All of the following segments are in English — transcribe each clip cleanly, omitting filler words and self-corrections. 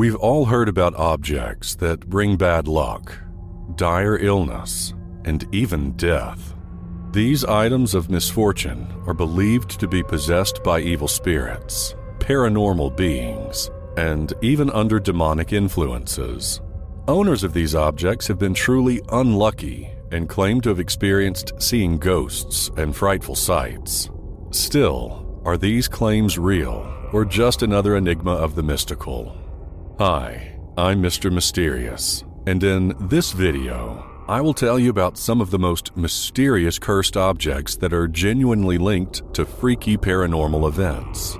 We've all heard about objects that bring bad luck, dire illness, and even death. These items of misfortune are believed to be possessed by evil spirits, paranormal beings, and even under demonic influences. Owners of these objects have been truly unlucky and claim to have experienced seeing ghosts and frightful sights. Still, are these claims real or just another enigma of the mystical? Hi, I'm Mr. Mysterious, and in this video, I will tell you about some of the most mysterious cursed objects that are genuinely linked to freaky paranormal events.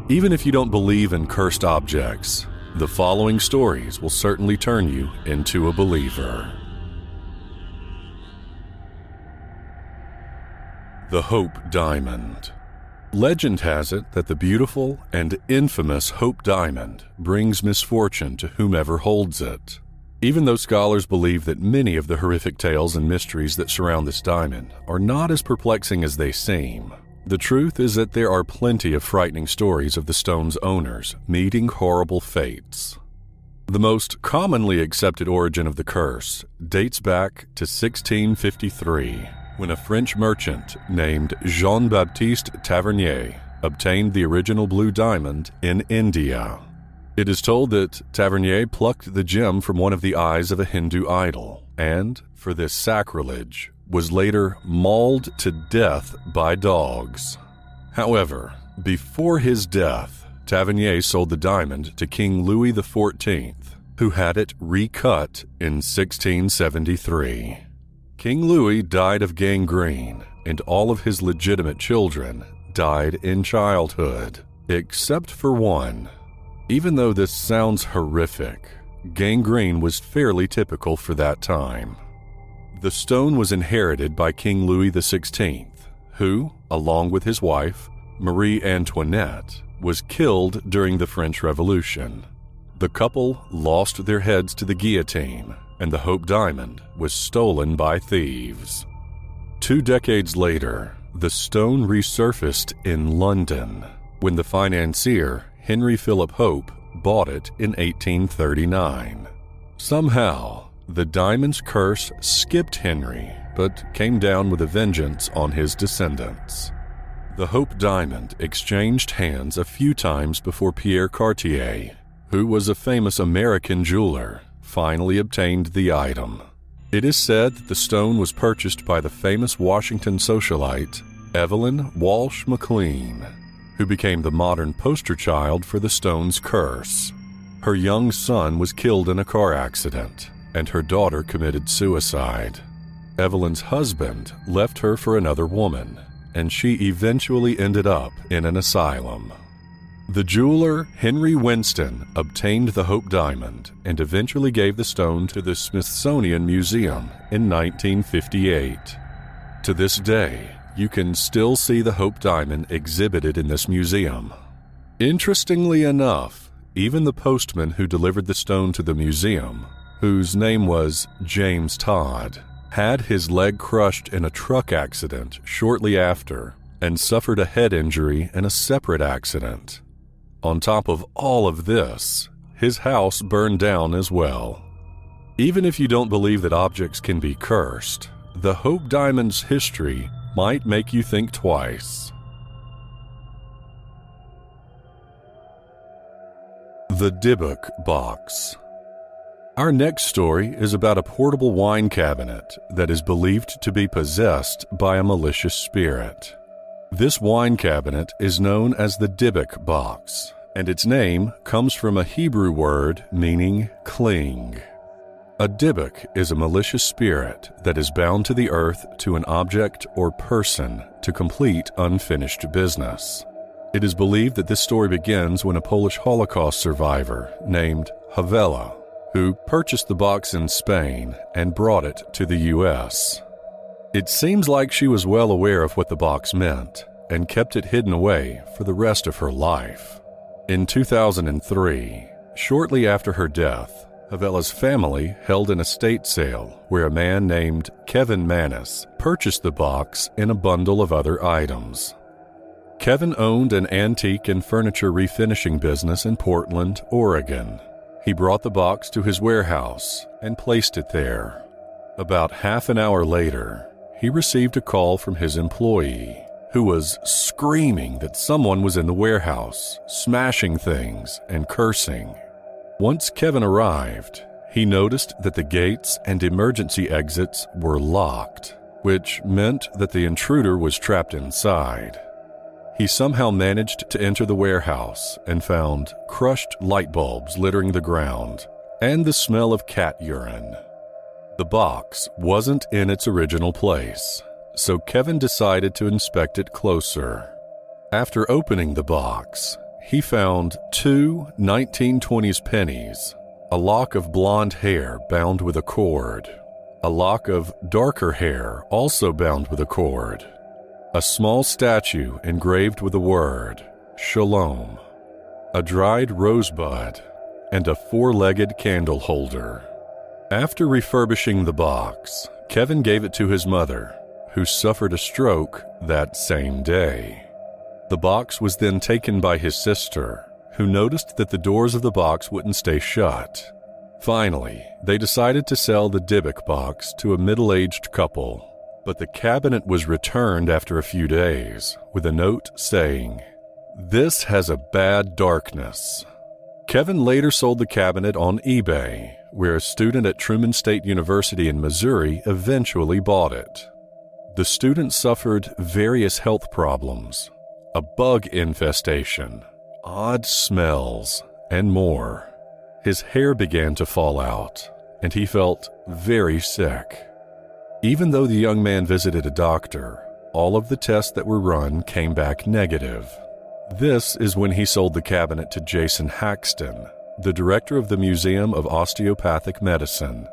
Even if you don't believe in cursed objects, the following stories will certainly turn you into a believer. The Hope Diamond. Legend has it that the beautiful and infamous Hope Diamond brings misfortune to whomever holds it. Even though scholars believe that many of the horrific tales and mysteries that surround this diamond are not as perplexing as they seem, the truth is that there are plenty of frightening stories of the stone's owners meeting horrible fates. The most commonly accepted origin of the curse dates back to 1653, when a French merchant named Jean-Baptiste Tavernier obtained the original blue diamond in India. It is told that Tavernier plucked the gem from one of the eyes of a Hindu idol, and, for this sacrilege, was later mauled to death by dogs. However, before his death, Tavernier sold the diamond to King Louis XIV, who had it recut in 1673. King Louis died of gangrene, and all of his legitimate children died in childhood, except for one. Even though this sounds horrific, gangrene was fairly typical for that time. The stone was inherited by King Louis XVI, who, along with his wife, Marie Antoinette, was killed during the French Revolution. The couple lost their heads to the guillotine, and the Hope Diamond was stolen by thieves. 2 decades later, the stone resurfaced in London when the financier Henry Philip Hope bought it in 1839. Somehow, the diamond's curse skipped Henry, but came down with a vengeance on his descendants. The Hope Diamond exchanged hands a few times before Pierre Cartier, who was a famous American jeweler, finally obtained the item. It is said that the stone was purchased by the famous Washington socialite Evelyn Walsh McLean, who became the modern poster child for the stone's curse. Her young son was killed in a car accident, and her daughter committed suicide. Evelyn's husband left her for another woman, and she eventually ended up in an asylum. The jeweler Henry Winston obtained the Hope Diamond and eventually gave the stone to the Smithsonian Museum in 1958. To this day, you can still see the Hope Diamond exhibited in this museum. Interestingly enough, even the postman who delivered the stone to the museum, whose name was James Todd, had his leg crushed in a truck accident shortly after and suffered a head injury in a separate accident. On top of all of this, his house burned down as well. Even if you don't believe that objects can be cursed, the Hope Diamond's history might make you think twice. The Dybbuk Box. Our next story is about a portable wine cabinet that is believed to be possessed by a malicious spirit. This wine cabinet is known as the Dybbuk Box, and its name comes from a Hebrew word meaning cling. A dybbuk is a malicious spirit that is bound to the earth to an object or person to complete unfinished business. It is believed that this story begins when a Polish Holocaust survivor named Havela, who purchased the box in Spain and brought it to the U.S. It seems like she was well aware of what the box meant and kept it hidden away for the rest of her life. In 2003, shortly after her death, Havela's family held an estate sale where a man named Kevin Manis purchased the box in a bundle of other items. Kevin owned an antique and furniture refinishing business in Portland, Oregon. He brought the box to his warehouse and placed it there. About half an hour later, he received a call from his employee, who was screaming that someone was in the warehouse, smashing things and cursing. Once Kevin arrived, he noticed that the gates and emergency exits were locked, which meant that the intruder was trapped inside. He somehow managed to enter the warehouse and found crushed light bulbs littering the ground and the smell of cat urine. The box wasn't in its original place, so Kevin decided to inspect it closer. After opening the box, he found 2 1920s pennies, a lock of blonde hair bound with a cord, a lock of darker hair also bound with a cord, a small statue engraved with the word Shalom, a dried rosebud, and a 4-legged candle holder. After refurbishing the box, Kevin gave it to his mother, who suffered a stroke that same day. The box was then taken by his sister, who noticed that the doors of the box wouldn't stay shut. Finally, they decided to sell the Dybbuk box to a middle-aged couple, but the cabinet was returned after a few days with a note saying, "This has a bad darkness." Kevin later sold the cabinet on eBay, where a student at Truman State University in Missouri eventually bought it. The student suffered various health problems, a bug infestation, odd smells, and more. His hair began to fall out, and he felt very sick. Even though the young man visited a doctor, all of the tests that were run came back negative. This is when he sold the cabinet to Jason Haxton, the director of the Museum of Osteopathic Medicine.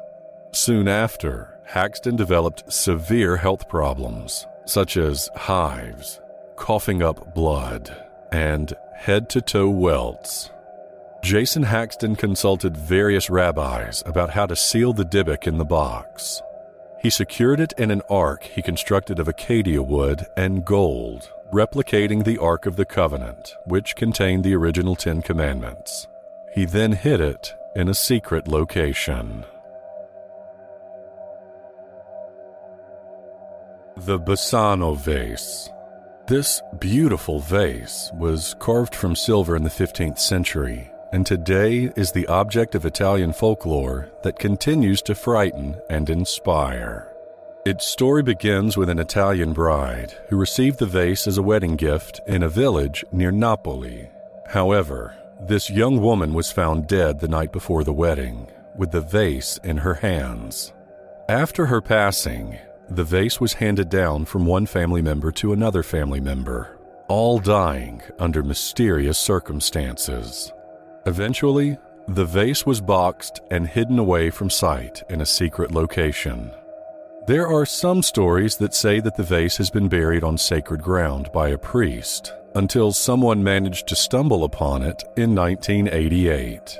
Soon after, Haxton developed severe health problems, such as hives, coughing up blood, and head-to-toe welts. Jason Haxton consulted various rabbis about how to seal the Dybbuk in the box. He secured it in an ark he constructed of acacia wood and gold, replicating the Ark of the Covenant, which contained the original 10 Commandments. He then hid it in a secret location. The Bassano vase. This beautiful vase was carved from silver in the 15th century, and today is the object of Italian folklore that continues to frighten and inspire. Its story begins with an Italian bride who received the vase as a wedding gift in a village near Napoli. However, this young woman was found dead the night before the wedding, with the vase in her hands. After her passing, the vase was handed down from one family member to another family member, all dying under mysterious circumstances. Eventually, the vase was boxed and hidden away from sight in a secret location. There are some stories that say that the vase has been buried on sacred ground by a priest until someone managed to stumble upon it in 1988.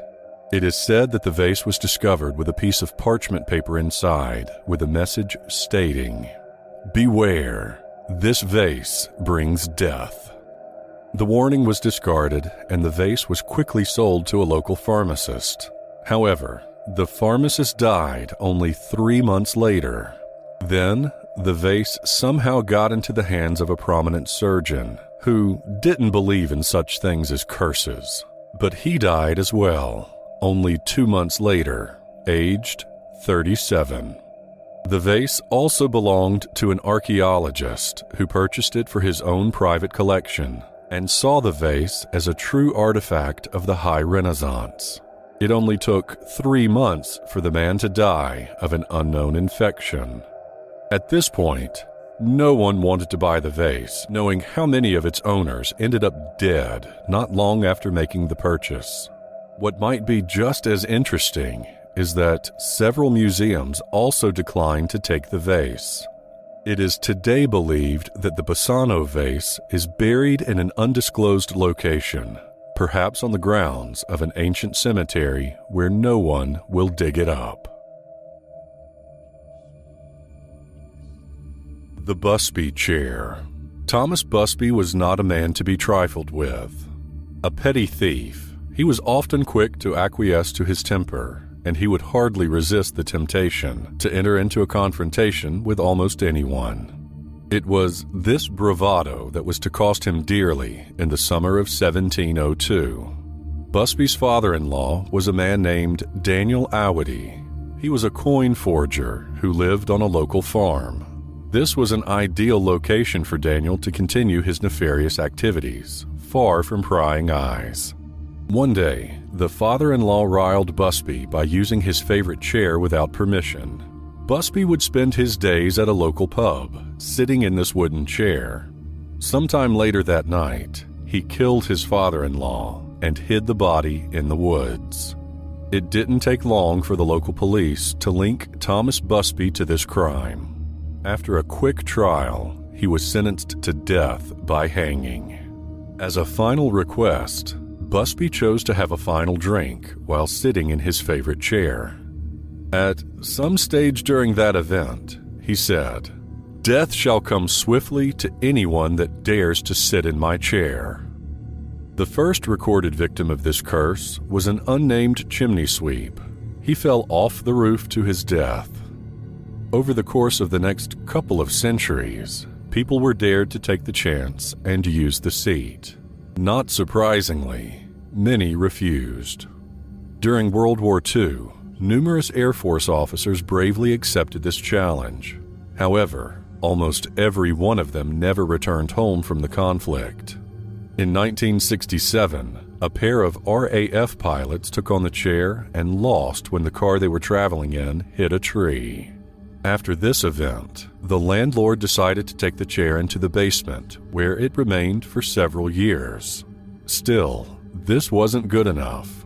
It is said that the vase was discovered with a piece of parchment paper inside with a message stating, "Beware, this vase brings death." The warning was discarded and the vase was quickly sold to a local pharmacist. However, the pharmacist died only 3 months later. Then, the vase somehow got into the hands of a prominent surgeon who didn't believe in such things as curses. But he died as well, only 2 months later, aged 37. The vase also belonged to an archaeologist who purchased it for his own private collection and saw the vase as a true artifact of the High Renaissance. It only took 3 months for the man to die of an unknown infection. At this point, no one wanted to buy the vase, knowing how many of its owners ended up dead not long after making the purchase. What might be just as interesting is that several museums also declined to take the vase. It is today believed that the Bassano vase is buried in an undisclosed location, perhaps on the grounds of an ancient cemetery where no one will dig it up. The Busby Chair. Thomas Busby was not a man to be trifled with. A petty thief, He was often quick to acquiesce to his temper, and he would hardly resist the temptation to enter into a confrontation with almost anyone. It was this bravado that was to cost him dearly in the summer of 1702. Busby's father-in-law was a man named Daniel Awady. He was a coin forger who lived on a local farm. This was an ideal location for Daniel to continue his nefarious activities, far from prying eyes. One day, the father-in-law riled Busby by using his favorite chair without permission. Busby would spend his days at a local pub, sitting in this wooden chair. Sometime later that night, he killed his father-in-law and hid the body in the woods. It didn't take long for the local police to link Thomas Busby to this crime. After a quick trial, he was sentenced to death by hanging. As a final request, Busby chose to have a final drink while sitting in his favorite chair. At some stage during that event, he said, "Death shall come swiftly to anyone that dares to sit in my chair." The first recorded victim of this curse was an unnamed chimney sweep. He fell off the roof to his death. Over the course of the next couple of centuries, people were dared to take the chance and use the seat. Not surprisingly, many refused. During World War II, numerous Air Force officers bravely accepted this challenge. However, almost every one of them never returned home from the conflict. In 1967, a pair of RAF pilots took on the chair and lost when the car they were traveling in hit a tree. After this event, the landlord decided to take the chair into the basement, where it remained for several years. Still, this wasn't good enough.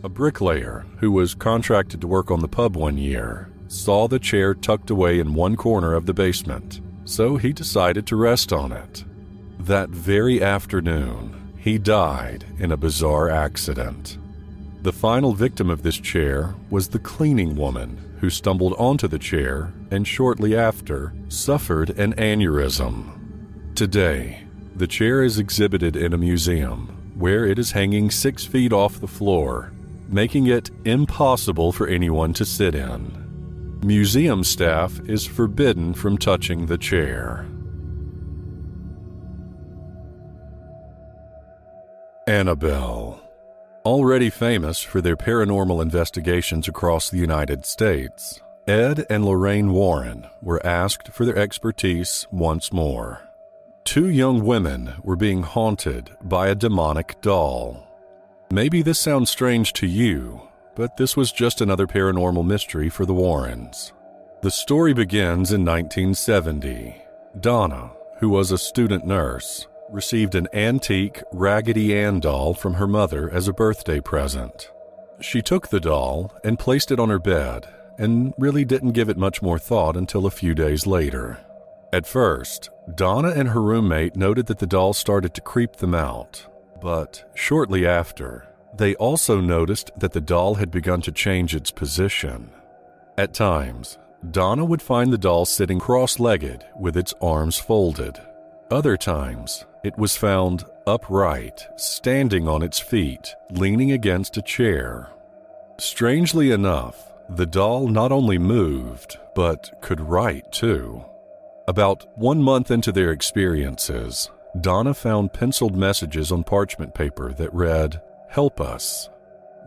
A bricklayer, who was contracted to work on the pub one year, saw the chair tucked away in one corner of the basement, so he decided to rest on it. That very afternoon, he died in a bizarre accident. The final victim of this chair was the cleaning woman, who stumbled onto the chair and shortly after suffered an aneurysm. Today, the chair is exhibited in a museum where it is hanging 6 feet off the floor, making it impossible for anyone to sit in. Museum staff is forbidden from touching the chair. Annabelle. Already famous for their paranormal investigations across the United States, Ed and Lorraine Warren were asked for their expertise once more. 2 young women were being haunted by a demonic doll. Maybe this sounds strange to you, but this was just another paranormal mystery for the Warrens. The story begins in 1970. Donna, who was a student nurse, received an antique Raggedy Ann doll from her mother as a birthday present. She took the doll and placed it on her bed and really didn't give it much more thought until a few days later. At first, Donna and her roommate noted that the doll started to creep them out, but shortly after, they also noticed that the doll had begun to change its position. At times, Donna would find the doll sitting cross-legged with its arms folded. Other times, it was found upright, standing on its feet, leaning against a chair. Strangely enough, the doll not only moved, but could write too. About 1 month into their experiences, Donna found penciled messages on parchment paper that read, "Help us."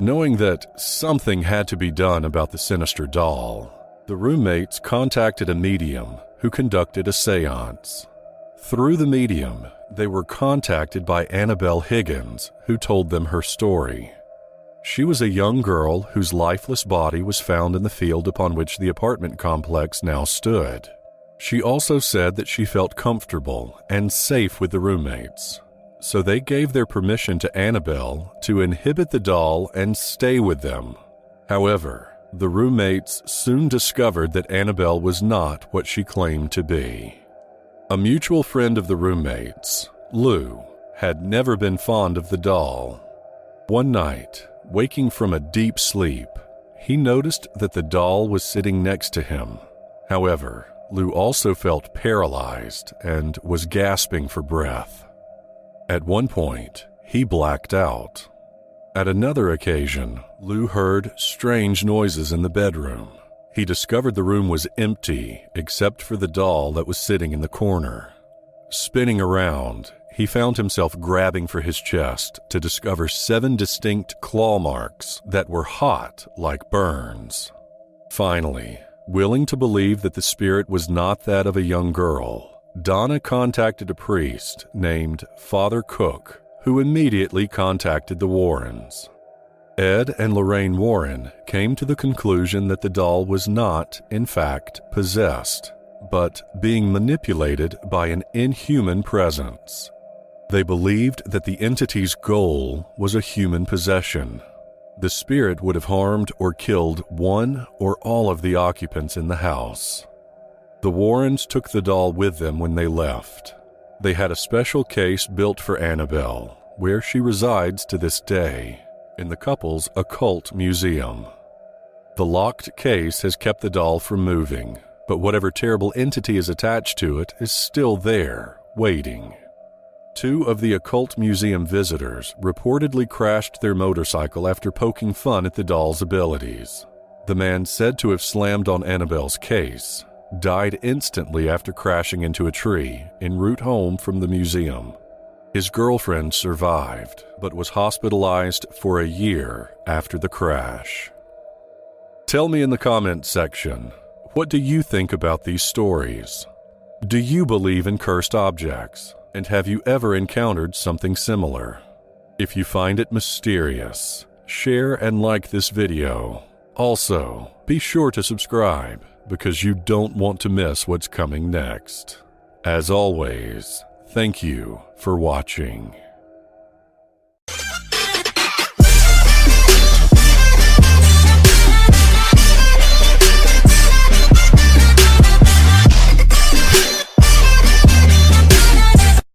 Knowing that something had to be done about the sinister doll, the roommates contacted a medium who conducted a seance. Through the medium, they were contacted by Annabelle Higgins, who told them her story. She was a young girl whose lifeless body was found in the field upon which the apartment complex now stood. She also said that she felt comfortable and safe with the roommates, so they gave their permission to Annabelle to inhibit the doll and stay with them. However, the roommates soon discovered that Annabelle was not what she claimed to be. A mutual friend of the roommates, Lou, had never been fond of the doll. One night, waking from a deep sleep, he noticed that the doll was sitting next to him. However, Lou also felt paralyzed and was gasping for breath. At one point, he blacked out. At another occasion, Lou heard strange noises in the bedroom. He discovered the room was empty except for the doll that was sitting in the corner. Spinning around, he found himself grabbing for his chest to discover 7 distinct claw marks that were hot like burns. Finally, willing to believe that the spirit was not that of a young girl, Donna contacted a priest named Father Cook, who immediately contacted the Warrens. Ed and Lorraine Warren came to the conclusion that the doll was not, in fact, possessed, but being manipulated by an inhuman presence. They believed that the entity's goal was a human possession. The spirit would have harmed or killed one or all of the occupants in the house. The Warrens took the doll with them when they left. They had a special case built for Annabelle, where she resides to this day, in the couple's occult museum. The locked case has kept the doll from moving, but whatever terrible entity is attached to it is still there, waiting. 2 of the occult museum visitors reportedly crashed their motorcycle after poking fun at the doll's abilities. The man said to have slammed on Annabelle's case died instantly after crashing into a tree en route home from the museum. His girlfriend survived, but was hospitalized for a year after the crash. Tell me in the comments section, what do you think about these stories? Do you believe in cursed objects? And have you ever encountered something similar? If you find it mysterious, share and like this video. Also, be sure to subscribe because you don't want to miss what's coming next. As always, thank you for watching.